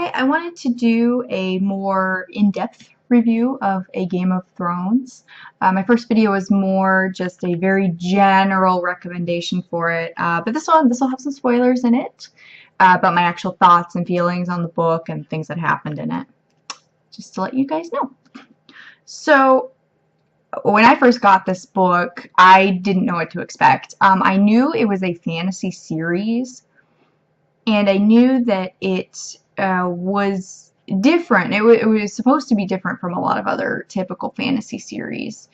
I wanted to do a more in-depth review of A Game of Thrones. My first video was more just a very general recommendation for it, but this will have some spoilers in it about my actual thoughts and feelings on the book and things that happened in it, just to let you guys know. So, when I first got this book, I didn't know what to expect. I knew it was a fantasy series, and I knew that it was different. It was supposed to be different from a lot of other typical fantasy series,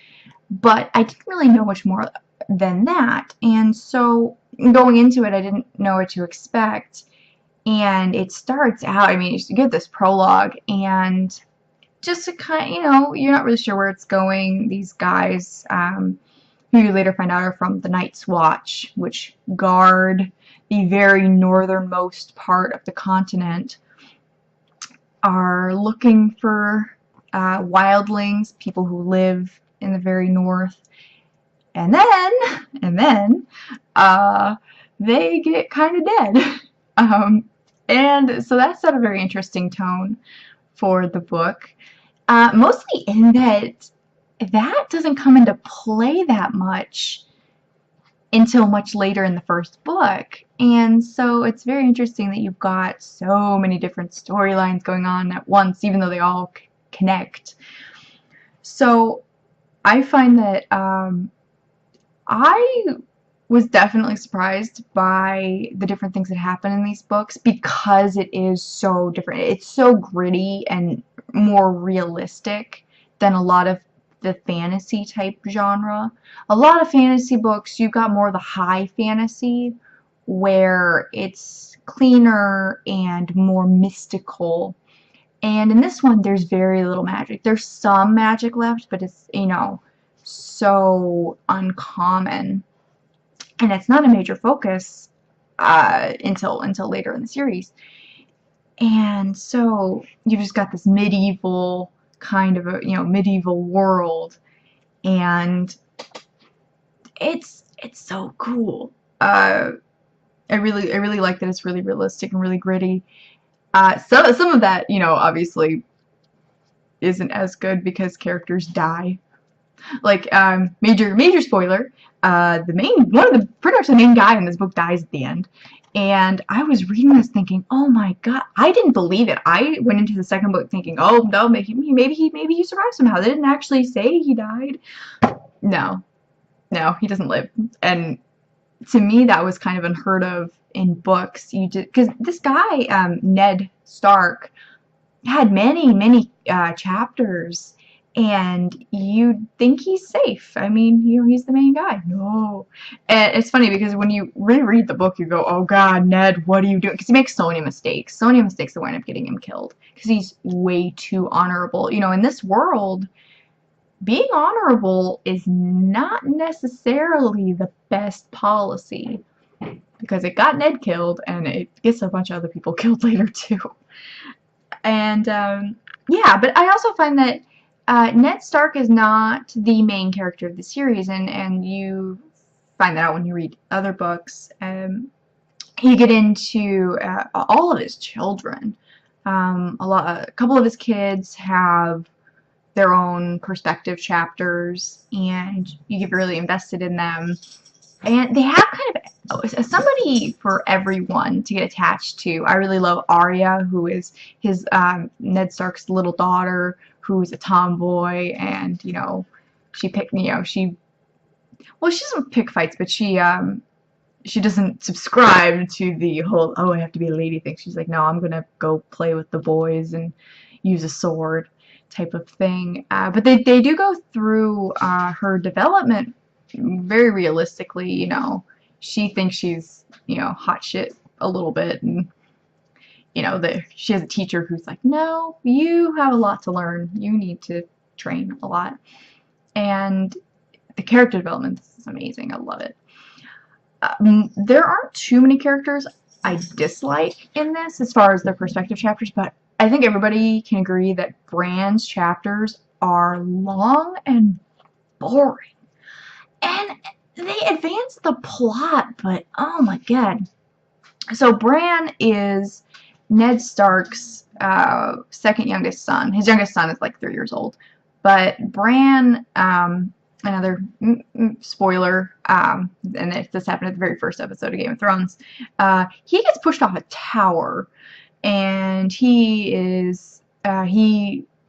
but I didn't really know much more than that. And so going into it, I didn't know what to expect. And it starts out, I mean, you get this prologue, and just to kind of, you're not really sure where it's going. These guys, who you later find out are from the Night's Watch, which guard the very northernmost part of the continent, are looking for wildlings, people who live in the very north. And then they get kind of dead. And so that set a very interesting tone for the book. Mostly in that doesn't come into play that much until much later in the first book. And so it's very interesting that you've got so many different storylines going on at once, even though they all connect. So I find that I was definitely surprised by the different things that happen in these books because it is so different. It's so gritty and more realistic than a lot of the fantasy type genre. A lot of fantasy books, you've got more of the high fantasy where it's cleaner and more mystical. And in this one, there's very little magic. There's some magic left, but it's, so uncommon. And it's not a major focus until later in the series. And so you've just got this medieval kind of a medieval world, and it's so cool. I really like that it's really realistic and really gritty. So some of that obviously isn't as good because characters die. Like major spoiler. Pretty much the main guy in this book dies at the end. And I was reading this thinking, oh my god, I didn't believe it. I went into the second book thinking, oh no, maybe he survived somehow. They didn't actually say he died. No, he doesn't live. And to me, that was kind of unheard of in books. Because this guy, Ned Stark, had many chapters. And you'd think he's safe. I mean, he's the main guy. No. And it's funny because when you reread the book, you go, oh god, Ned, what are you doing? Because he makes so many mistakes. So many mistakes that wind up getting him killed. Because he's way too honorable. In this world, being honorable is not necessarily the best policy. Because it got Ned killed, and it gets a bunch of other people killed later, too. And, yeah, but I also find that Ned Stark is not the main character of the series, and you find that out when you read other books. You get into all of his children. A couple of his kids have their own perspective chapters, and you get really invested in them. And they have kind of somebody for everyone to get attached to. I really love Arya, who is his Ned Stark's little daughter, who's a tomboy, and she doesn't pick fights, but she doesn't subscribe to the whole I have to be a lady thing. She's like, no, I'm gonna go play with the boys and use a sword type of thing. But they do go through her development very realistically. She thinks she's hot shit a little bit, and she has a teacher who's like, no, you have a lot to learn. You need to train a lot. And the character development is amazing. I love it. There aren't too many characters I dislike in this as far as their perspective chapters, but I think everybody can agree that Bran's chapters are long and boring. And they advance the plot, but oh my god. So Bran is Ned Stark's second youngest son. His youngest son is like 3 years old. But Bran, another spoiler, and if this happened at the very first episode of Game of Thrones, he gets pushed off a tower, and he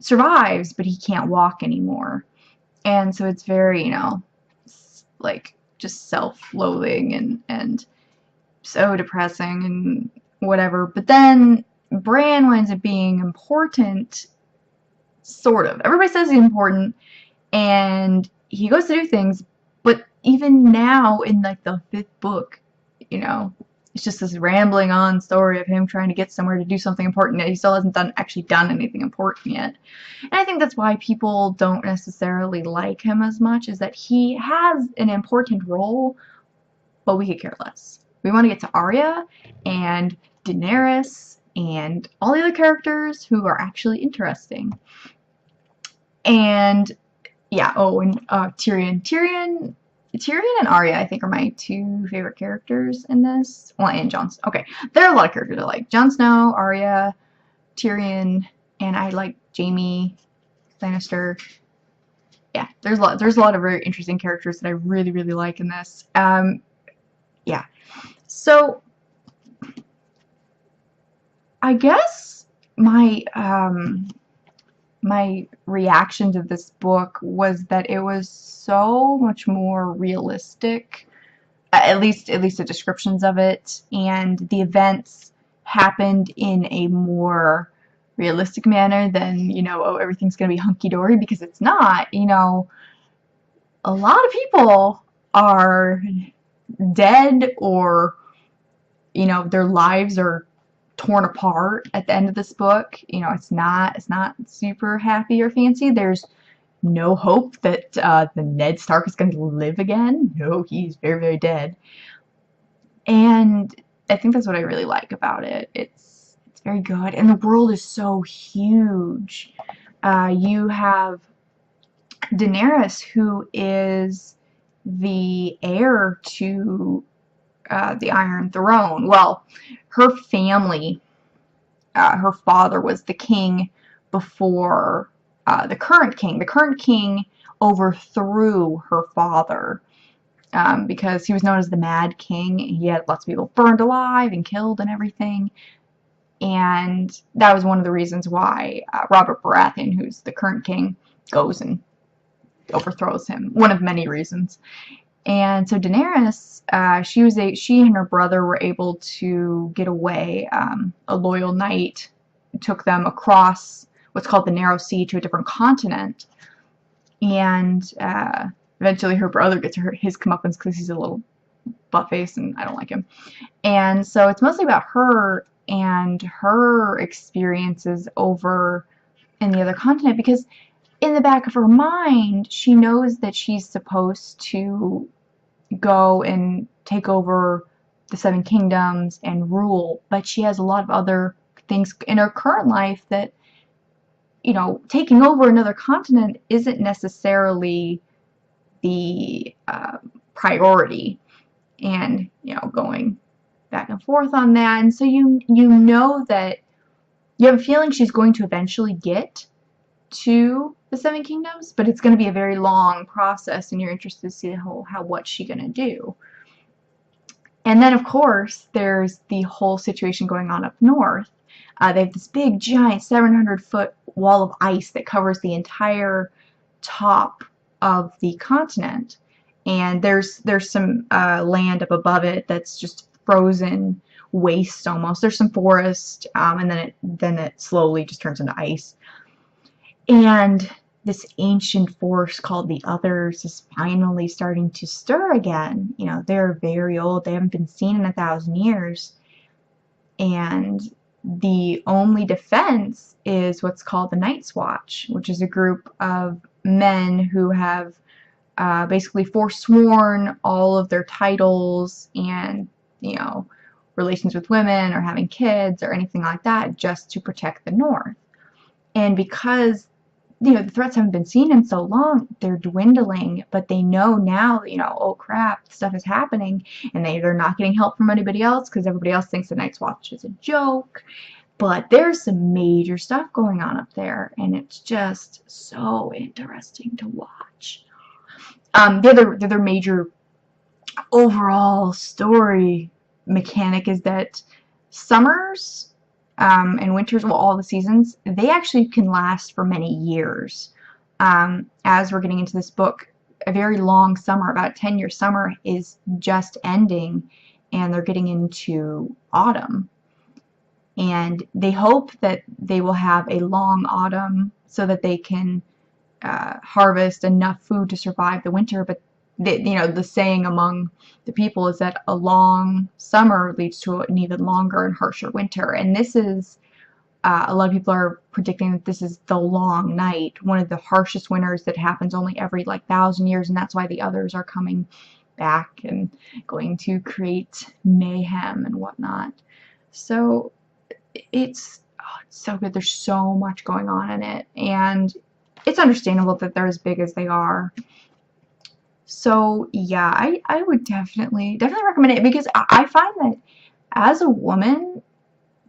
survives, but he can't walk anymore. And so it's very, like just self-loathing and so depressing and whatever. But then Bran winds up being important, sort of. Everybody says he's important, and he goes to do things, but even now in like the 5th book, it's just this rambling on story of him trying to get somewhere to do something important, and he still hasn't actually done anything important yet. And I think that's why people don't necessarily like him as much, is that he has an important role, but we could care less. We want to get to Arya and Daenerys and all the other characters who are actually interesting. And yeah, and Tyrion and Arya, I think, are my 2 favorite characters in this. Well, and Jon Snow. Okay, there are a lot of characters I like. Jon Snow, Arya, Tyrion, and I like Jaime Lannister. Yeah, there's a lot of very interesting characters that I really, really like in this. Yeah. So I guess my reaction to this book was that it was so much more realistic, at least the descriptions of it, and the events happened in a more realistic manner than, everything's gonna be hunky-dory, because it's not. A lot of people are dead, or their lives are torn apart at the end of this book. It's not super happy or fancy. There's no hope that the Ned Stark is going to live again. No, he's very, very dead. And I think that's what I really like about it. It's very good, and the world is so huge. You have Daenerys, who is the heir to the Iron Throne. Well, her family, her father was the king before the current king. The current king overthrew her father because he was known as the Mad King. He had lots of people burned alive and killed and everything. And that was one of the reasons why Robert Baratheon, who's the current king, goes and overthrows him. One of many reasons. And so Daenerys, she and her brother were able to get away. A loyal knight took them across what's called the Narrow Sea to a different continent. And eventually her brother gets his comeuppance because he's a little butt-faced and I don't like him. And so it's mostly about her and her experiences over in the other continent, because in the back of her mind, she knows that she's supposed to go and take over the 7 kingdoms and rule, but she has a lot of other things in her current life that, taking over another continent isn't necessarily the priority, and, going back and forth on that. And so you know that you have a feeling she's going to eventually get to the 7 kingdoms, but it's going to be a very long process, and you're interested to see what's she going to do. And then, of course, there's the whole situation going on up north. They have this big, giant 700-foot wall of ice that covers the entire top of the continent, and there's some land up above it that's just frozen waste almost. There's some forest, and then it slowly just turns into ice. And this ancient force called the Others is finally starting to stir again. They're very old. They haven't been seen in 1,000 years. And the only defense is what's called the Night's Watch, which is a group of men who have basically forsworn all of their titles and, relations with women or having kids or anything like that, just to protect the North. And because the threats haven't been seen in so long, they're dwindling, but they know now, oh crap, stuff is happening, and they're not getting help from anybody else because everybody else thinks the Night's Watch is a joke. But there's some major stuff going on up there, and it's just so interesting to watch. The other major overall story mechanic is that summers and winters, well, all the seasons, they actually can last for many years. As we're getting into this book, a very long summer, about a 10-year summer, is just ending, and they're getting into autumn. And they hope that they will have a long autumn so that they can harvest enough food to survive the winter. But the saying among the people is that a long summer leads to an even longer and harsher winter. And this is a lot of people are predicting that this is the long night, one of the harshest winters that happens only every 1,000 years, and that's why the others are coming back and going to create mayhem and whatnot. So it's so good. There's so much going on in it, and it's understandable that they're as big as they are. So yeah, I would definitely recommend it, because I find that as a woman,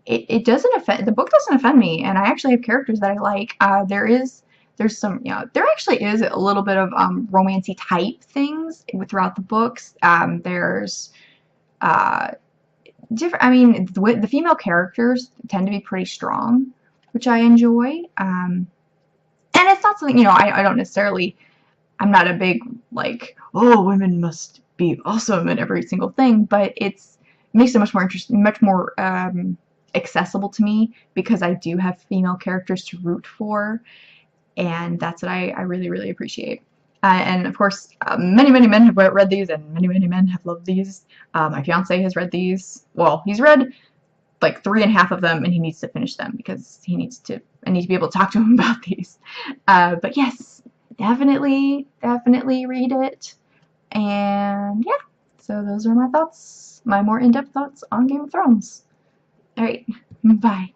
it doesn't offend, the book doesn't offend me, and I actually have characters that I like. There's some, there actually is a little bit of romancy type things throughout the books. There's different, I mean, the female characters tend to be pretty strong, which I enjoy. And it's not something, I don't necessarily, I'm not a big, like, oh, women must be awesome in every single thing, but it makes it much more interesting, much more accessible to me, because I do have female characters to root for, and that's what I really, really appreciate. And of course, many, many men have read these, and many, many men have loved these. My fiance has read these. Well, he's read like 3.5 of them, and he needs to finish them because I need to be able to talk to him about these. But yes, definitely read it. And yeah, so those are my thoughts, my more in-depth thoughts on Game of Thrones. All right, bye.